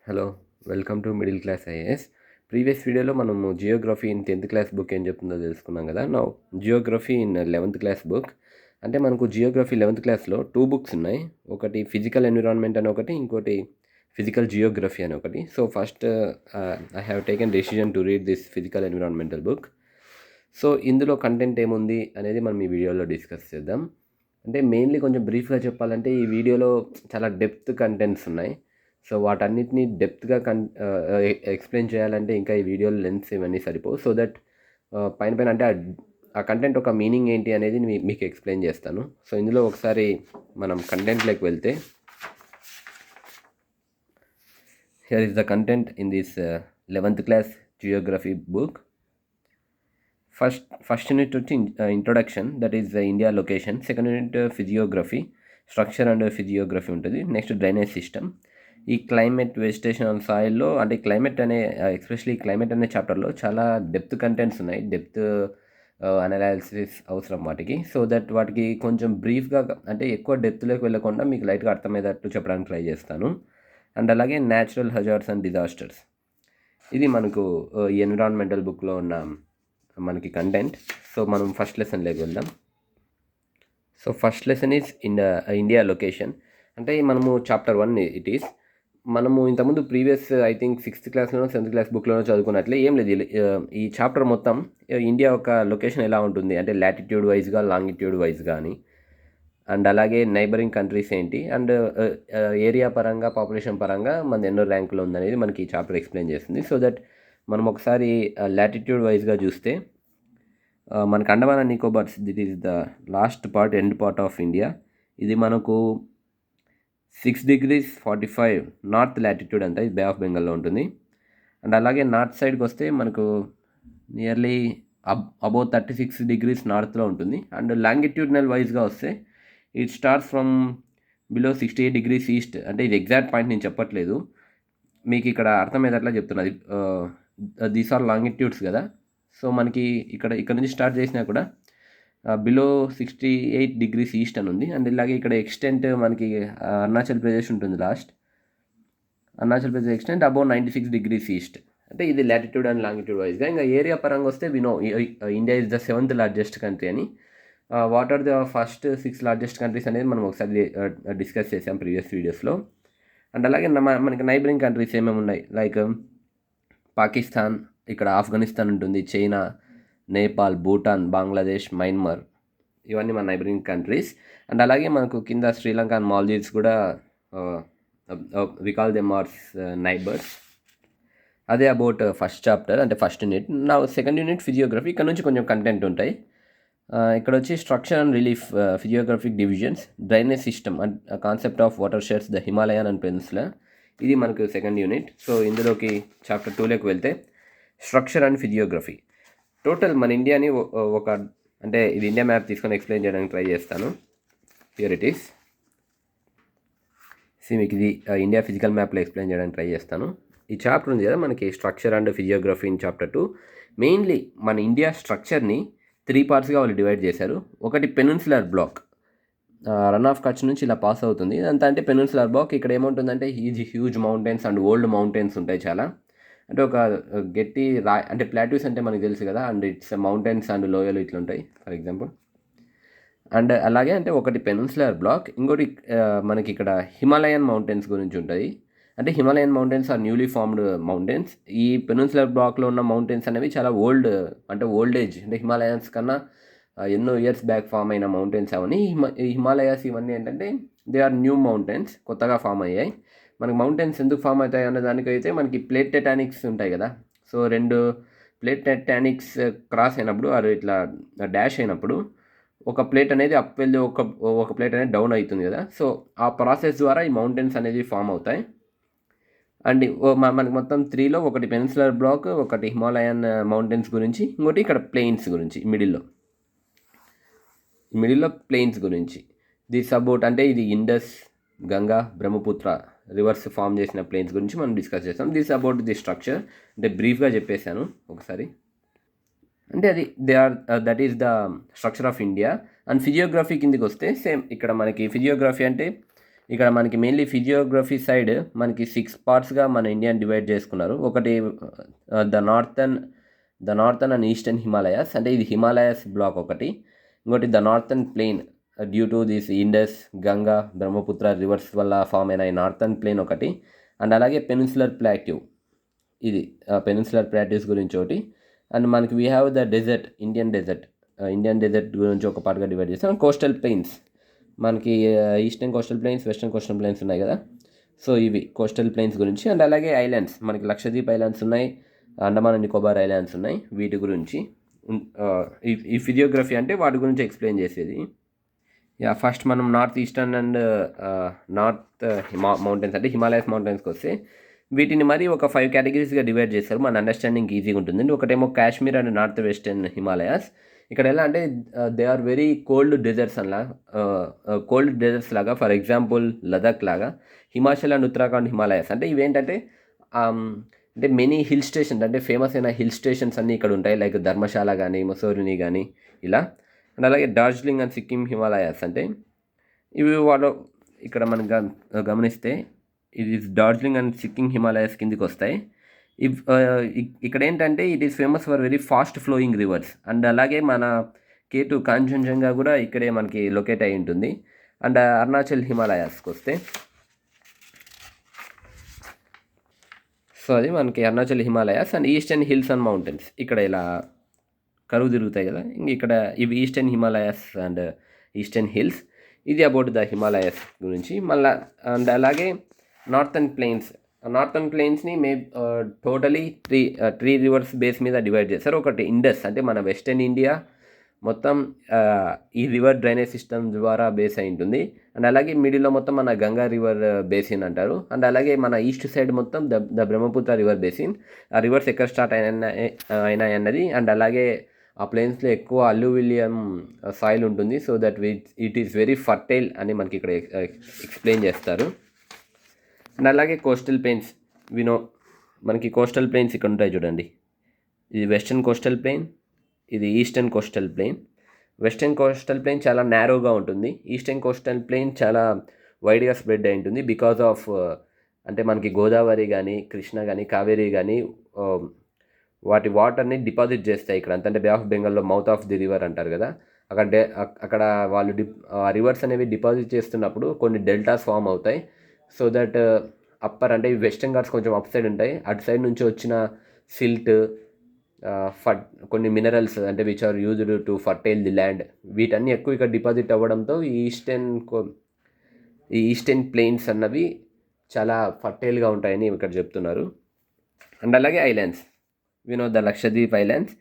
Hello, welcome to middle class IAS. Previous వీడియోలో మనము Geography in 10th class book ఏం చెప్తుందో తెలుసుకున్నాం కదా. Now Geography in 11th class book. అంటే మనకు జియోగ్రఫీ 11th క్లాస్లో 2 బుక్స్ ఉన్నాయి. ఒకటి ఫిజికల్ ఎన్విరాన్మెంట్ అని ఒకటి, ఇంకోటి ఫిజికల్ జియోగ్రఫీ అని ఒకటి. So first I have taken decision to read this physical environmental book. So ఇందులో కంటెంట్ ఏముంది అనేది మనం ఈ వీడియోలో డిస్కస్ చేద్దాం. అంటే మెయిన్లీ కొంచెం బ్రీఫ్గా చెప్పాలంటే ఈ వీడియోలో చాలా డెప్త్ కంటెంట్స్ ఉన్నాయి. సో వాటన్నిటిని డెప్త్గా ఎక్స్ప్లెయిన్ చేయాలంటే ఇంకా ఈ వీడియో లెన్స్ ఇవన్నీ సరిపోవు. సో దట్ పైన అంటే ఆ కంటెంట్ ఒక మీనింగ్ ఏంటి అనేది మీకు ఎక్స్ప్లెయిన్ చేస్తాను. సో ఇందులో ఒకసారి మనం కంటెంట్లోకి వెళ్తే, here is the content in this 11th class geography book. First unit వచ్చి introduction, that is India location. Second unit physiography, structure and physiography ఉంటుంది. Next drainage system. ఈ క్లైమేట్, వెజిటేషన్ ఆన్ సాయిల్లో, అంటే క్లైమేట్ అనే ఎస్పెషలీ క్లైమేట్ అనే చాప్టర్లో చాలా depth contents ఉన్నాయి. డెప్త్ అనాలిసిస్ అవసరం వాటికి. సో దట్ వాటికి కొంచెం బ్రీఫ్గా, అంటే ఎక్కువ డెప్త్లోకి వెళ్ళకుండా మీకు లైట్గా అర్థమయ్యేటట్టు చెప్పడానికి ట్రై చేస్తాను. అండ్ అలాగే న్యాచురల్ హజార్డ్స్ అండ్ డిజాస్టర్స్. ఇది మనకు ఈ ఎన్విరాన్మెంటల్ బుక్లో ఉన్న మనకి కంటెంట్. సో మనం ఫస్ట్ లెసన్లోకి వెళ్దాం. So first lesson is India location. అంటే మనము చాప్టర్ 1 ఇట్ ఈస్. మనము ఇంతకుముందు ప్రీవియస్ ఐ థింక్ 6th క్లాస్లోనో 7th క్లాస్ బుక్లోనో చదువుకున్నట్లే ఏం లేదు. ఈ చాప్టర్ మొత్తం ఇండియా యొక్క లొకేషన్ ఎలా ఉంటుంది అంటే లాటిట్యూడ్ వైజ్గా, లాంగిట్యూడ్ వైజ్గా అని, అండ్ అలాగే నైబరింగ్ కంట్రీస్ ఏంటి, అండ్ ఏరియా పరంగా, పాపులేషన్ పరంగా మన ఎన్నో ర్యాంకులో ఉందనేది మనకి ఈ చాప్టర్ ఎక్స్ప్లెయిన్ చేస్తుంది. సో దట్ మనం ఒకసారి లాటిట్యూడ్ వైజ్గా చూస్తే, మనకు Andaman and Nicobars, that is the last part, end part of India. ఇది మనకు 6 degrees 45 నార్త్ లాటిట్యూడ్ అంతా, ఇది బే ఆఫ్ బెంగాల్లో ఉంటుంది. అండ్ అలాగే నార్త్ సైడ్కి వస్తే మనకు నియర్లీ అబౌట్ 36 degrees నార్త్లో ఉంటుంది. అండ్ లాంగిట్యూడ్నల్ వైజ్గా వస్తే it starts from below 68 degrees east. అంటే ఇది ఎగ్జాక్ట్ పాయింట్ నేను చెప్పట్లేదు, మీకు ఇక్కడ అర్థమయ్యేటట్లా చెప్తున్నది. దీస్ ఆర్ లాంగిట్యూడ్స్ కదా. సో మనకి ఇక్కడ నుంచి స్టార్ట్ చేసినా కూడా బిలో 68 degrees ఈస్ట్ అని ఉంది. అండ్ ఇలాగే ఇక్కడ ఎక్స్టెంట్ మనకి అరుణాచల్ ప్రదేశ్ ఉంటుంది. Arunachal Pradesh extent above 96 degrees east. అంటే ఇది లాటిట్యూడ్ అండ్ లాంగిట్యూడ్ వైజ్గా. ఇంకా ఏరియా పరంగా వస్తే we know India is the 7th largest country అని. What are the first 6 largest countries అనేది మనం ఒకసారి డిస్కస్ చేసాం ప్రీవియస్ వీడియోస్లో. అండ్ అలాగే మనకి నైబరింగ్ కంట్రీస్ ఏమేమి ఉన్నాయి, లైక్ పాకిస్తాన్, ఇక్కడ ఆఫ్ఘనిస్తాన్ ఉంటుంది, చైనా, నేపాల్, భూటాన్, బంగ్లాదేశ్, మయన్మార్, ఇవన్నీ మన నైబరింగ్ కంట్రీస్. అండ్ అలాగే మనకు కింద శ్రీలంక అండ్ మాల్దీవ్స్ కూడా we call them our neighbours. అదే అబౌట్ ఫస్ట్ చాప్టర్, అంటే ఫస్ట్ యూనిట్. నా సెకండ్ యూనిట్ ఫిజియోగ్రఫీ. ఇక్కడ నుంచి కొంచెం కంటెంట్ ఉంటాయి. ఇక్కడ వచ్చి structure and relief, physiographic divisions, drainage system and concept of water sheds, the Himalayan and peninsula. ఇది మనకు సెకండ్ యూనిట్. సో ఇందులోకి చాప్టర్ 2లోకి వెళ్తే, స్ట్రక్చర్ అండ్ ఫిజియోగ్రఫీ. టోటల్ మన ఇండియాని అంటే ఇది ఇండియా మ్యాప్ తీసుకొని ఎక్స్ప్లెయిన్ చేయడానికి ట్రై చేస్తాను. Here it is. మీకు ఇది ఇండియా ఫిజికల్ మ్యాప్లో ఎక్స్ప్లెయిన్ చేయడానికి ట్రై చేస్తాను. ఈ చాప్టర్ ఉంది కదా మనకి, structure and physiography in chapter 2. Mainly మన ఇండియా స్ట్రక్చర్ని 3 పార్ట్స్గా వాళ్ళు డివైడ్ చేశారు. ఒకటి peninsular block, run of Kutch నుంచి ఇలా పాస్ అవుతుంది. అంతా అంటే పెనిన్సులర్ బ్లాక్. ఇక్కడ ఏముంటుందంటే huge mountains and old mountains ఉంటాయి చాలా. అంటే ఒక గట్టి అంటే ప్లాట్యూస్ అంటే మనకు తెలుసు కదా, అండ్ ఇట్స్ మౌంటైన్స్ అండ్ లోయలు ఇట్లా ఉంటాయి ఫర్ ఎగ్జాంపుల్. అండ్ అలాగే అంటే ఒకటి పెనిన్సులర్ బ్లాక్, ఇంకోటి మనకి ఇక్కడ హిమాలయన్ మౌంటైన్స్ గురించి ఉంటుంది. అంటే Himalayan mountains are newly formed mountains. ఈ పెనిన్సులర్ బ్లాక్లో ఉన్న మౌంటైన్స్ అనేవి చాలా ఓల్డేజ్, అంటే హిమాలయన్స్ కన్నా ఎన్నో ఇయర్స్ బ్యాక్ ఫామ్ అయిన మౌంటైన్స్ అవన్నీ. హిమాలయాస్ ఇవన్నీ ఏంటంటే దే ఆర్ న్యూ మౌంటైన్స్, కొత్తగా ఫామ్ అయ్యాయి. మనకి మౌంటైన్స్ ఎందుకు ఫామ్ అవుతాయి అనే దానికైతే మనకి ప్లేట్ టెక్టానిక్స్ ఉంటాయి కదా. సో 2 ప్లేట్ టెక్టానిక్స్ క్రాస్ అయినప్పుడు, అది ఇట్లా డాష్ అయినప్పుడు ఒక ప్లేట్ అనేది అప్ వెళ్ళి ఒక ప్లేట్ అనేది డౌన్ అవుతుంది కదా. సో ఆ ప్రాసెస్ ద్వారా ఈ మౌంటైన్స్ అనేది ఫామ్ అవుతాయి. అండ్ మనకి మొత్తం 3లో ఒకటి పెనిన్సులర్ బ్లాక్, ఒకటి హిమాలయన్ మౌంటైన్స్ గురించి, ఇంకోటి ఇక్కడ ప్లెయిన్స్ గురించి, మిడిల్లో ప్లెయిన్స్ గురించి. దిస్ అబౌట్ అంటే ఇది ఇండస్, గంగా, బ్రహ్మపుత్ర రివర్స్ ఫామ్ చేసిన ప్లేన్స్ గురించి మనం డిస్కస్ చేస్తాం. దిస్ అబౌట్ ది స్ట్రక్చర్, అంటే బ్రీఫ్గా చెప్పేశాను ఒకసారి. అంటే అది that is the structure of India. And physiography కిందికి వస్తే సేమ్. ఇక్కడ మనకి ఫిజియోగ్రఫీ అంటే ఇక్కడ మనకి మెయిన్లీ ఫిజియోగ్రఫీ సైడ్ మనకి 6 పార్ట్స్గా మన ఇండియాని డివైడ్ చేసుకున్నారు. ఒకటి the northern and eastern Himalayas, అంటే ఇది హిమాలయాస్ బ్లాక్ ఒకటి. ఇంకోటి the northern plain due to this Indus, Ganga, Brahmaputra rivers వల్ల ఫామ్ అయిన ఈ నార్థన్ ప్లెయిన్ ఒకటి. అండ్ అలాగే పెనిన్సులర్ ప్లాట్యూ, ఇది పెనిన్సులర్ ప్లాట్యూస్ గురించి ఒకటి. అండ్ మనకి we have the desert, Indian desert గురించి ఒక పార్ట్గా డివైడ్ చేస్తాం. కోస్టల్ ప్లెయిన్స్, మనకి eastern coastal plains, western coastal plains ఉన్నాయి కదా, సో ఇవి కోస్టల్ ప్లెయిన్స్ గురించి. అండ్ అలాగే ఐలాండ్స్, మనకి లక్షద్వీప్ ఐలాండ్స్ ఉన్నాయి, అండమాన్ అండ్ నికోబార్ ఐలాండ్స్ ఉన్నాయి, వీటి గురించి ఈ ఫిజియోగ్రఫీ అంటే వాటి గురించి ఎక్స్ప్లెయిన్ చేసేది. ఫస్ట్ మనం north eastern and north mountains అంటే హిమాలయస్ మౌంటైన్స్కి వస్తే వీటిని మరి ఒక 5 కేటగిరీస్గా డివైడ్ చేస్తారు, మన అండర్స్టాండింగ్ ఈజీగా ఉంటుందండి. ఒకటేమో Kashmir and north western Himalayas. ఇక్కడ ఎలా అంటే they are very cold deserts లాగా. ఫర్ ఎగ్జాంపుల్ లదాఖ్ లాగా. హిమాచల్ అండ్ ఉత్తరాఖండ్ హిమాలయాస్ అంటే ఇవేంటంటే అంటే మెనీ హిల్ స్టేషన్స్, అంటే ఫేమస్ అయిన హిల్ స్టేషన్స్ అన్నీ ఇక్కడ ఉంటాయి, లైక్ ధర్మశాల కానీ, ముసోరిని కానీ ఇలా. అండ్ అలాగే డార్జిలింగ్ అండ్ సిక్కిం హిమాలయాస్, అంటే ఇవి వాళ్ళు ఇక్కడ మనం గమనిస్తే ఇది డార్జిలింగ్ అండ్ సిక్కిం హిమాలయాస్ కిందికి వస్తాయి. ఇక్కడ ఏంటంటే it is famous for very fast flowing reverse. And అలాగే మన K2 కాంచన్జంగా కూడా ఇక్కడే మనకి లొకేట్ అయి ఉంటుంది. అండ్ అరుణాచల్ హిమాలయాస్కి వస్తే, సో అది మనకి Arunachal Himalayas and eastern hills and mountains ఇక్కడ ఇలా కరువు తిరుగుతాయి కదా, ఇంక ఇక్కడ ఇవి eastern Himalayas and eastern hills. ఇది అబౌట్ ద హిమాలయాస్ గురించి. మళ్ళీ అండ్ అలాగే నార్థన్ ప్లెయిన్స్ని టోటలీ త్రీ రివర్స్ బేస్ మీద డివైడ్ చేస్తారు. ఒకటి ఇండస్, అంటే మన వెస్టర్న్ ఇండియా మొత్తం ఈ రివర్ డ్రైనేజ్ సిస్టమ్ ద్వారా బేస్ అయి ఉంటుంది. అండ్ అలాగే మిడిల్లో మొత్తం మన గంగా రివర్ బేసిన్ అంటారు. అండ్ అలాగే మన ఈస్ట్ సైడ్ మొత్తం ద బ్రహ్మపుత్ర రివర్ బేసిన్. ఆ రివర్స్ ఎక్కడ స్టార్ట్ అయినాయి అన్నది. అండ్ అలాగే ఆ ప్లేన్స్లో ఎక్కువ అల్యూవిలియం సాయిల్ ఉంటుంది, so that it is very fertile అని మనకి ఇక్కడ ఎక్స్ప్లెయిన్ చేస్తారు. అండ్ అలాగే కోస్టల్ ప్లెయిన్స్, మనకి కోస్టల్ ప్లెయిన్స్ ఇక్కడ ఉంటాయి చూడండి. ఇది వెస్టర్న్ కోస్టల్ ప్లెయిన్, ఇది eastern coastal plain. Western coastal plain చాలా నారోగా ఉంటుంది, ఈస్టర్న్ కోస్టల్ ప్లెయిన్ చాలా వైడ్గా స్ప్రెడ్ అయి ఉంటుంది. బికాజ్ ఆఫ్ అంటే మనకి గోదావరి కానీ, కృష్ణ కానీ, కావేరీ కానీ వాటి వాటర్ని డిపాజిట్ చేస్తాయి ఇక్కడ అంత. అంటే బే ఆఫ్ బెంగాల్లో మౌత్ ఆఫ్ ది రివర్ అంటారు కదా, అక్కడ వాళ్ళు రివర్స్ అనేవి డిపాజిట్ చేస్తున్నప్పుడు కొన్ని డెల్టాస్ ఫామ్ అవుతాయి. సో దట్ అప్పర్, అంటే వెస్టర్న్ ఘాట్స్ కొంచెం అప్ సైడ్ ఉంటాయి, అటు సైడ్ నుంచి వచ్చిన సిల్ట్, కొన్ని మినరల్స్ అంటే which are used to fertile the land, వీటన్నీ ఎక్కువ ఇక్కడ డిపాజిట్ అవ్వడంతో ఈ ఈస్టర్న్ ప్లెయిన్స్ అన్నవి చాలా ఫర్టైల్గా ఉంటాయని ఇక్కడ చెప్తున్నారు. అండ్ అలాగే islands, the Lakshadweep islands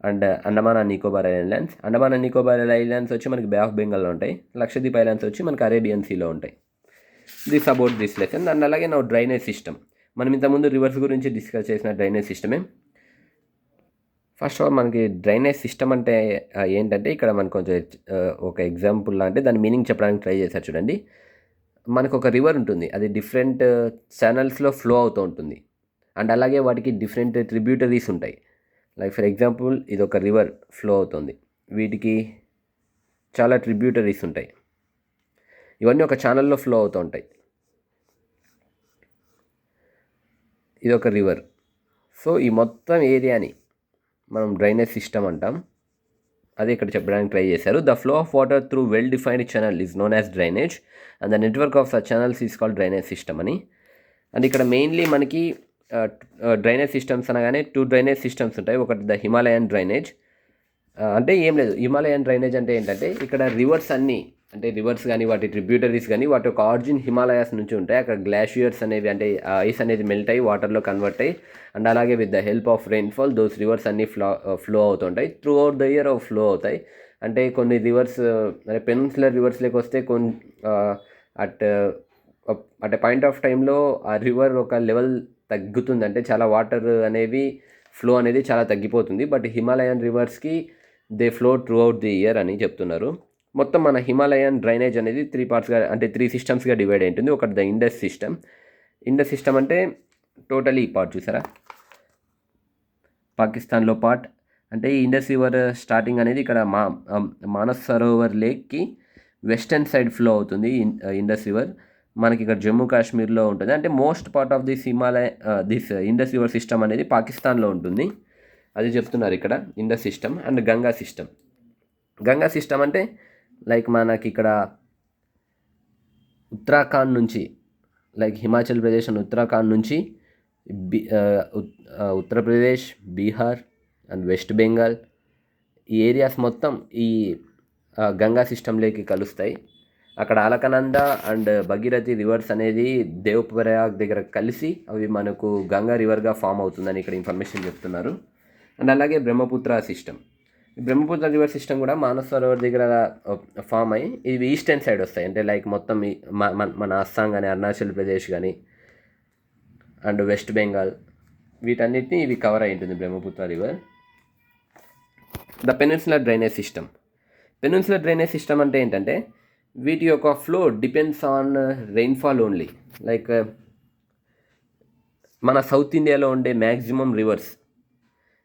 and Andaman and Nicobar islands. Andaman and Nicobar islands వచ్చి మనకి బే ఆఫ్ బెంగాల్లో ఉంటాయి, లక్షద్వీప్ ఐలాండ్స్ వచ్చి మనకి అరేబియన్ సీలో ఉంటాయి. This about this lesson. And అలాగే నా డ్రైనేజ్ సిస్టమ్, మనం ఇంతకుముందు రివర్స్ గురించి డిస్కస్ చేసిన డ్రైనేజ్ సిస్టమే. ఫస్ట్ ఆఫ్ ఆల్ మనకి డ్రైనేజ్ సిస్టమ్ అంటే ఏంటంటే ఇక్కడ మనకు కొంచెం ఒక ఎగ్జాంపుల్ అంటే దాని మీనింగ్ చెప్పడానికి ట్రై చేశారు చూడండి. మనకు ఒక రివర్ ఉంటుంది, అది డిఫరెంట్ ఛానల్స్లో ఫ్లో అవుతూ ఉంటుంది. అండ్ అలాగే వాటికి డిఫరెంట్ ట్రిబ్యూటరీస్ ఉంటాయి. లైక్ ఫర్ ఎగ్జాంపుల్ ఇది ఒక రివర్ ఫ్లో అవుతుంది, వీటికి చాలా ట్రిబ్యూటరీస్ ఉంటాయి, ఇవన్నీ ఒక ఛానల్లో ఫ్లో అవుతూ ఉంటాయి. ఇది ఒక రివర్. సో ఈ మొత్తం ఏరియాని మనం డ్రైనేజ్ సిస్టమ్ అంటాం, అది ఇక్కడ చెప్పడానికి ట్రై చేశారు. The flow of water through well defined channel is known as drainage and the network of such channels is called drainage system అని. అండ్ ఇక్కడ మెయిన్లీ మనకి డ్రైనేజ్ సిస్టమ్స్ అనగానే 2 డ్రైనేజ్ సిస్టమ్స్ ఉంటాయి. ఒకటి ద హిమాలయన్ డ్రైనేజ్, అంటే ఏం లేదు, Himalayan drainage అంటే ఏంటంటే ఇక్కడ రివర్స్ అన్నీ, అంటే రివర్స్ కానీ వాటి ట్రిబ్యూటరీస్ కానీ వాటి ఒక ఆరిజిన్ హిమాలయాస్ నుంచి ఉంటాయి. అక్కడ గ్లాషియర్స్ అనేవి, అంటే ఐస్ అనేది మెల్ట్ అయ్యి వాటర్లో కన్వర్ట్ అయ్యి, అండ్ అలాగే with the help of rainfall those reverse అన్నీ ఫ్లో అవుతుంటాయి, through out the year flow అవుతాయి. అంటే కొన్ని రివర్స్, అంటే పెనిన్సులర్ రివర్స్లోకి వస్తే అట్ పాయింట్ ఆఫ్ టైంలో ఆ రివర్ ఒక లెవెల్ తగ్గుతుంది, అంటే చాలా వాటర్ అనేవి ఫ్లో అనేది చాలా తగ్గిపోతుంది. బట్ హిమాలయన్ రివర్స్కి they flow throughout the year అని చెప్తున్నారు. మొత్తం మన హిమాలయన్ డ్రైనేజ్ అనేది 3 పార్ట్స్గా, అంటే 3 సిస్టమ్స్గా డివైడ్ అయి ఉంటుంది. ఒకటి ద ఇండస్ సిస్టమ్ అంటే టోటలీ ఈ పార్ట్ చూసారా, పాకిస్తాన్లో పార్ట్. అంటే ఈ ఇండస్ రివర్ స్టార్టింగ్ అనేది ఇక్కడ మానస్ సరోవర్ లేక్కి వెస్టర్న్ సైడ్ ఫ్లో అవుతుంది ఇండస్ రివర్. మనకి ఇక్కడ జమ్మూ కాశ్మీర్లో ఉంటుంది. అంటే most part of this Indus river system అనేది పాకిస్తాన్లో ఉంటుంది. అది చెప్తున్నారు ఇక్కడ Indus system and Ganga system. Ganga system అంటే లైక్ మనకి ఇక్కడ ఉత్తరాఖండ్ నుంచి, లైక్ హిమాచల్ ప్రదేశ్ అండ్ ఉత్తరాఖండ్ నుంచి ఉత్తరప్రదేశ్, బీహార్ అండ్ వెస్ట్ బెంగాల్ ఈ ఏరియాస్ మొత్తం ఈ గంగా సిస్టంలోకి కలుస్తాయి. అక్కడ అలకనంద అండ్ భగీరథి రివర్స్ అనేది దేవప్రయాగ్ దగ్గర కలిసి అవి మనకు గంగా రివర్గా ఫామ్ అవుతుందని ఇక్కడ ఇన్ఫర్మేషన్ చెప్తున్నారు. అండ్ అలాగే Brahmaputra system, Brahmaputra river system కూడా మానస్ సరోవర్ దగ్గర ఫామ్ అయ్యి ఇవి ఈస్టర్న్ సైడ్ వస్తాయి. అంటే లైక్ మొత్తం మన అస్సాం కానీ, అరుణాచల్ ప్రదేశ్ కానీ అండ్ వెస్ట్ బెంగాల్ వీటన్నిటిని ఇవి కవర్ అయి ఉంటుంది Brahmaputra river. The peninsular drainage system. Peninsular drainage system అంటే ఏంటంటే వీటి యొక్క flow depends on rainfall only. Like మన సౌత్ ఇండియాలో ఉండే మ్యాక్సిమం రివర్స్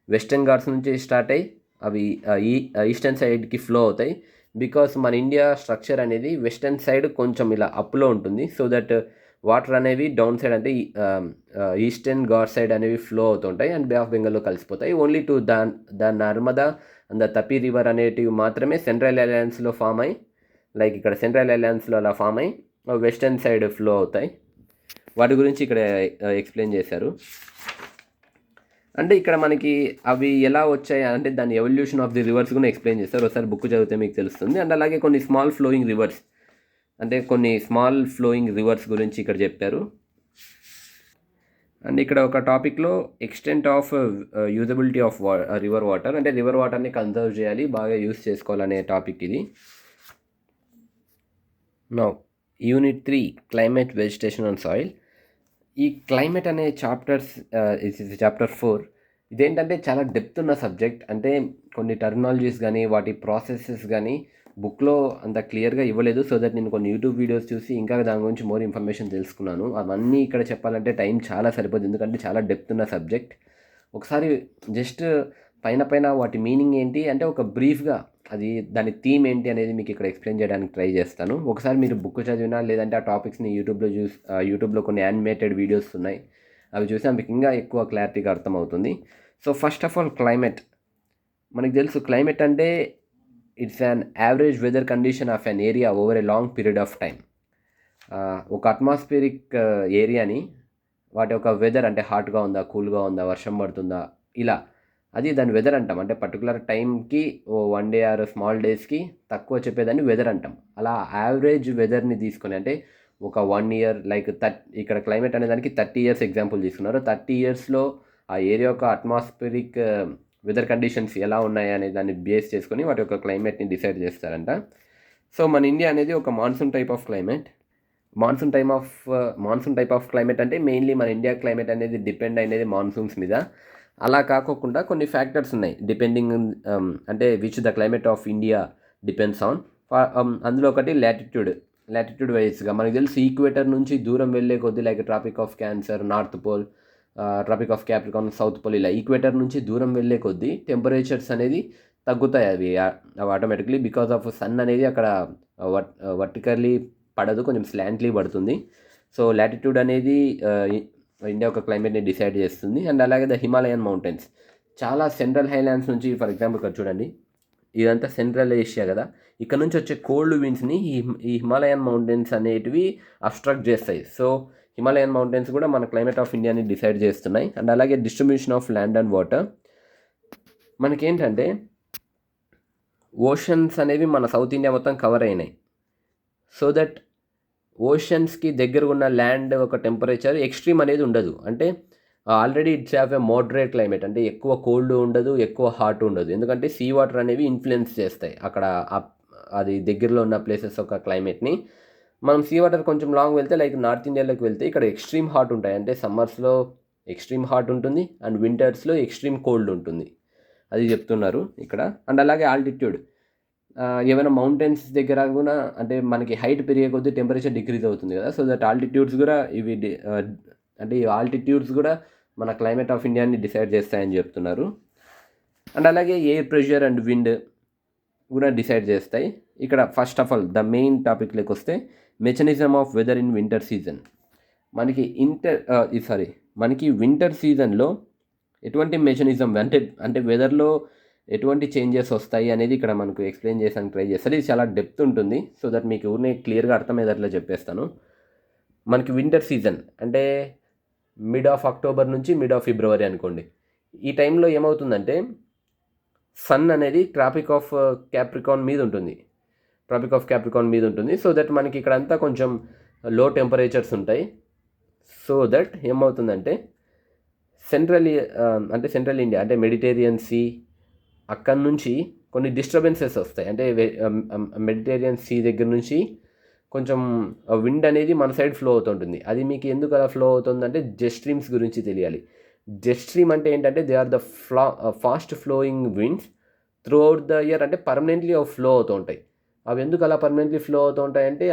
వెస్టర్న్ ఘాట్స్ నుంచి స్టార్ట్ అయ్యి అవి ఈస్టర్న్ సైడ్కి ఫ్లో అవుతాయి. బికాస్ మన ఇండియా స్ట్రక్చర్ అనేది వెస్టర్న్ సైడ్ కొంచెం ఇలా అప్లో ఉంటుంది. సో దట్ వాటర్ అనేవి డౌన్ సైడ్ అంటే ఈస్టర్న్ ఘాట్ సైడ్ అనేవి ఫ్లో అవుతుంటాయి అండ్ బే ఆఫ్ బెంగాల్లో కలిసిపోతాయి. Only to the Narmada and the Tapi river అనేటివి మాత్రమే సెంట్రల్ అలయన్స్లో ఫామ్ అయ్యి, లైక్ ఇక్కడ సెంట్రల్ అలయన్స్లో అలా ఫామ్ అయ్యి వెస్టర్న్ సైడ్ ఫ్లో అవుతాయి. వాటి గురించి ఇక్కడ ఎక్స్ప్లెయిన్ చేశారు. అంటే ఇక్కడ మనకి అవి ఎలా వచ్చాయి అంటే దాని ఎవల్యూషన్ ఆఫ్ ది రివర్స్ కూడా ఎక్స్ప్లెయిన్ చేస్తారు. ఒకసారి బుక్ చదివితే మీకు తెలుస్తుంది. అండ్ అలాగే కొన్ని స్మాల్ ఫ్లోయింగ్ రివర్స్ గురించి ఇక్కడ చెప్పారు. అండ్ ఇక్కడ ఒక టాపిక్లో extent of usability of river water, అంటే రివర్ వాటర్ని కన్సర్వ్ చేయాలి, బాగా యూస్ చేసుకోవాలనే టాపిక్ ఇది. Now unit 3 climate, vegetation and soil. ఈ క్లైమేట్ అనే చాప్టర్ 4 ఇదేంటంటే చాలా డెప్త్ ఉన్న సబ్జెక్ట్. అంటే కొన్ని టర్మినాలజీస్ కానీ వాటి ప్రాసెసెస్ కానీ బుక్లో అంత క్లియర్గా ఇవ్వలేదు. సో దట్ నేను కొన్ని యూట్యూబ్ వీడియోస్ చూసి ఇంకా దాని గురించి మోర్ ఇన్ఫర్మేషన్ తెలుసుకున్నాను. అవన్నీ ఇక్కడ చెప్పాలంటే టైం చాలా సరిపోతుంది, ఎందుకంటే చాలా డెప్త్ ఉన్న సబ్జెక్ట్. ఒకసారి జస్ట్ పైన వాటి మీనింగ్ ఏంటి అంటే ఒక బ్రీఫ్గా అది దాని థీమ్ ఏంటి అనేది మీకు ఇక్కడ ఎక్స్ప్లెయిన్ చేయడానికి ట్రై చేస్తాను. ఒకసారి మీరు బుక్ చదివినా లేదంటే ఆ టాపిక్స్ని యూట్యూబ్లో కొన్ని యానిమేటెడ్ వీడియోస్ ఉన్నాయి, అవి చూసినా మీకు ఇంకా ఎక్కువ క్లారిటీగా అర్థమవుతుంది. So first of all climate. మనకు తెలుసు క్లైమేట్ అంటే it's an average weather condition of an area over a long period of time. ఒక అట్మాస్ఫియరిక్ ఏరియాని వాటి యొక్క వెదర్ అంటే హాట్గా ఉందా, కూల్గా ఉందా, వర్షం పడుతుందా, ఇలా అది దాని వెదర్ అంటాం. అంటే పర్టికులర్ టైంకి 1 డే ఆర్ స్మాల్ డేస్కి తక్కువ చెప్పేదాన్ని వెదర్ అంటాం. అలా యావరేజ్ వెదర్ని తీసుకొని అంటే ఒక 1 ఇయర్ లైక్ ఇక్కడ క్లైమేట్ అనే దానికి 30 ఇయర్స్ ఎగ్జాంపుల్ తీసుకున్నారు. 30 ఇయర్స్లో ఆ ఏరియా యొక్క అట్మాస్ఫిరిక్ వెదర్ కండిషన్స్ ఎలా ఉన్నాయి అనే దాన్ని బేస్ చేసుకొని వాటి యొక్క క్లైమేట్ని డిసైడ్ చేస్తారంట. సో మన ఇండియా అనేది ఒక monsoon type of climate. Monsoon type of climate అంటే మెయిన్లీ మన ఇండియా క్లైమేట్ అనేది డిపెండ్ అయినది మాన్సూన్స్ మీద. అలా కాకోకుండా కొన్ని ఫ్యాక్టర్స్ ఉన్నాయి డిపెండింగ్ అంటే which the climate of India depends on. అందులో ఒకటి లాటిట్యూడ్ వైజ్గా మనకు తెలుసు ఈక్వేటర్ నుంచి దూరం వెళ్ళే కొద్దీ like Tropic of Cancer, North Pole, Tropic of Capricorn, South Pole, ఇలా ఈక్వేటర్ నుంచి దూరం వెళ్ళే కొద్దీ టెంపరేచర్స్ అనేది తగ్గుతాయి. అవి ఆటోమేటిక్లీ బికాస్ ఆఫ్ సన్ అనేది అక్కడ వర్టికల్లీ పడదు, కొంచెం స్లాంట్లీ పడుతుంది. సో లాటిట్యూడ్ అనేది ఇండియా యొక్క క్లైమేట్ని డిసైడ్ చేస్తుంది. అండ్ అలాగే ద హిమాలయన్ మౌంటైన్స్, చాలా సెంట్రల్ హైలాండ్స్ నుంచి ఫర్ ఎగ్జాంపుల్ ఇక్కడ చూడండి, ఇదంతా సెంట్రల్ ఏషియా కదా, ఇక్కడ నుంచి వచ్చే కోల్డ్ విండ్స్ని ఈ హిమాలయన్ మౌంటైన్స్ అనేటివి అబ్స్ట్రక్ట్ చేస్తాయి. సో హిమాలయన్ మౌంటైన్స్ కూడా మన క్లైమేట్ ఆఫ్ ఇండియాని డిసైడ్ చేస్తున్నాయి. అండ్ అలాగే distribution of land and water. మనకేంటంటే ఓషన్స్ అనేవి మన సౌత్ ఇండియా మొత్తం కవర్ అయినాయి. సో దట్ ఓషన్స్కి దగ్గర ఉన్న ల్యాండ్ ఒక టెంపరేచర్ ఎక్స్ట్రీమ్ అనేది ఉండదు. అంటే already it's have a moderate climate, అంటే ఎక్కువ కోల్డ్ ఉండదు, ఎక్కువ హాట్ ఉండదు. ఎందుకంటే సీ వాటర్ అనేవి ఇన్ఫ్లుయెన్స్ చేస్తాయి అక్కడ అది దగ్గరలో ఉన్న ప్లేసెస్ ఒక క్లైమేట్ని. మనం సీ వాటర్ కొంచెం లాంగ్ వెళ్తే లైక్ నార్త్ ఇండియాలోకి వెళ్తే ఇక్కడ ఎక్స్ట్రీమ్ హాట్ ఉంటాయి. అంటే సమ్మర్స్లో ఎక్స్ట్రీమ్ హాట్ ఉంటుంది అండ్ వింటర్స్లో ఎక్స్ట్రీమ్ కోల్డ్ ఉంటుంది, అది చెప్తున్నారు ఇక్కడ. అండ్ అలాగే ఆల్టిట్యూడ్, ఏమైనా మౌంటైన్స్ దగ్గర కూడా అంటే మనకి హైట్ పెరిగే కొద్దీ టెంపరేచర్ డిక్రీజ్ అవుతుంది కదా. సో దట్ ఆల్టిట్యూడ్స్ కూడా అంటే ఈ ఆల్టిట్యూడ్స్ కూడా మన క్లైమేట్ ఆఫ్ ఇండియాని డిసైడ్ చేస్తాయని చెప్తున్నారు. అండ్ అలాగే ఎయిర్ ప్రెషర్ అండ్ విండ్ కూడా డిసైడ్ చేస్తాయి. ఇక్కడ first of all the main టాపిక్లోకి వస్తే mechanism of weather in winter season. మనకి వింటర్ సీజన్లో ఎటువంటి మెకానిజం అంటే వెదర్లో ఎటువంటి చేంజెస్ వస్తాయి అనేది ఇక్కడ మనకు ఎక్స్ప్లెయిన్ చేయడానికి ట్రై చేస్తారు. ఇది చాలా డెప్త్ ఉంటుంది, సో దట్ మీకు ఊరినే క్లియర్గా అర్థమయ్యేటట్లు చెప్పేస్తాను. మనకి వింటర్ సీజన్ అంటే మిడ్ ఆఫ్ అక్టోబర్ నుంచి మిడ్ ఆఫ్ ఫిబ్రవరి అనుకోండి. ఈ టైంలో ఏమవుతుందంటే సన్ అనేది ట్రాపిక్ ఆఫ్ క్యాప్రికాన్ మీద ఉంటుంది. సో దట్ మనకి ఇక్కడ అంతా కొంచెం లో టెంపరేచర్స్ ఉంటాయి. సో దట్ ఏమవుతుందంటే సెంట్రల్ ఇండియా అంటే మెడిటేరియన్ సీ, అక్కడి నుంచి కొన్ని డిస్టర్బెన్సెస్ వస్తాయి. అంటే మెడిటేరియన్ సీ దగ్గర నుంచి కొంచెం విండ్ అనేది మన సైడ్ ఫ్లో అవుతుంటుంది. అది మీకు ఎందుకు అలా ఫ్లో అవుతుందంటే జెట్ స్ట్రీమ్స్ గురించి తెలియాలి. జెట్ స్ట్రీమ్ అంటే ఏంటంటే they are the fast flowing winds throughout the year, అంటే పర్మనెంట్లీ అవి ఫ్లో అవుతూ ఉంటాయి. అవి ఎందుకు అలా పర్మనెంట్లీ ఫ్లో అవుతూ ఉంటాయంటే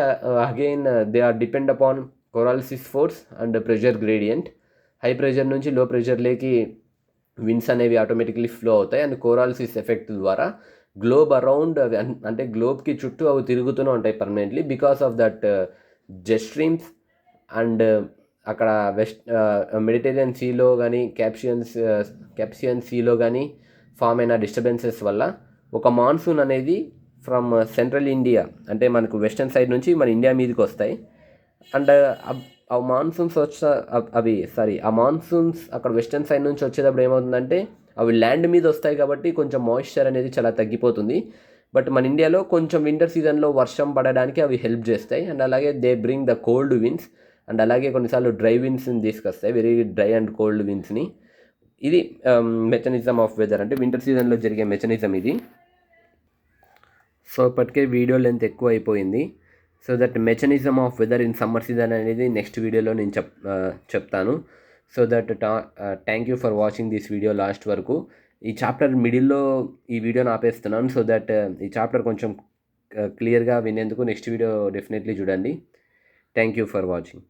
again they are depend upon Coriolis force and pressure gradient. High pressure నుంచి లో ప్రెషర్లోకి విండ్స్ అనేవి ఆటోమేటిక్లీ ఫ్లో అవుతాయి. అండ్ కొరాలిస్ ఎఫెక్ట్ ద్వారా గ్లోబ్ అరౌండ్ అవి అంటే గ్లోబ్కి చుట్టూ అవి తిరుగుతూనే ఉంటాయి permanently because of that jet streams. And అక్కడ మెడిటేరియన్ సీలో కానీ క్యాప్సియన్ సీలో కానీ ఫామ్ అయిన డిస్టర్బెన్సెస్ వల్ల ఒక మాన్సూన్ అనేది ఫ్రమ్ సెంట్రల్ ఇండియా అంటే మనకు వెస్టర్న్ సైడ్ నుంచి మన ఇండియా మీదకి వస్తాయి. అండ్ ఆ మాన్సూన్స్ అక్కడ వెస్టర్న్ సైడ్ నుంచి వచ్చేటప్పుడు ఏమవుతుందంటే అవి ల్యాండ్ మీద వస్తాయి కాబట్టి కొంచెం మాయిశ్చర్ అనేది చాలా తగ్గిపోతుంది. బట్ మన ఇండియాలో కొంచెం వింటర్ సీజన్లో వర్షం పడడానికి అవి హెల్ప్ చేస్తాయి. అండ్ అలాగే they bring the cold winds. And అలాగే కొన్నిసార్లు డ్రై విండ్స్ని తీసుకొస్తాయి, వెరీ డ్రై అండ్ కోల్డ్ విండ్స్ని. ఇది మెకానిజం ఆఫ్ వెదర్ అంటే వింటర్ సీజన్లో జరిగే మెకానిజం ఇది. సో ఇప్పటికే వీడియో లెంత్ ఎక్కువ అయిపోయింది. So that mechanism of weather in summer season అనేది నెక్స్ట్ వీడియోలో నేను చెప్తాను. So that thank you for watching this video last వరకు. ఈ చాప్టర్ మిడిల్లో ఈ వీడియోని ఆపేస్తున్నాను. సో దట్ ఈ చాప్టర్ కొంచెం క్లియర్గా వినేందుకు నెక్స్ట్ వీడియో డెఫినెట్లీ చూడండి. Thank you for watching.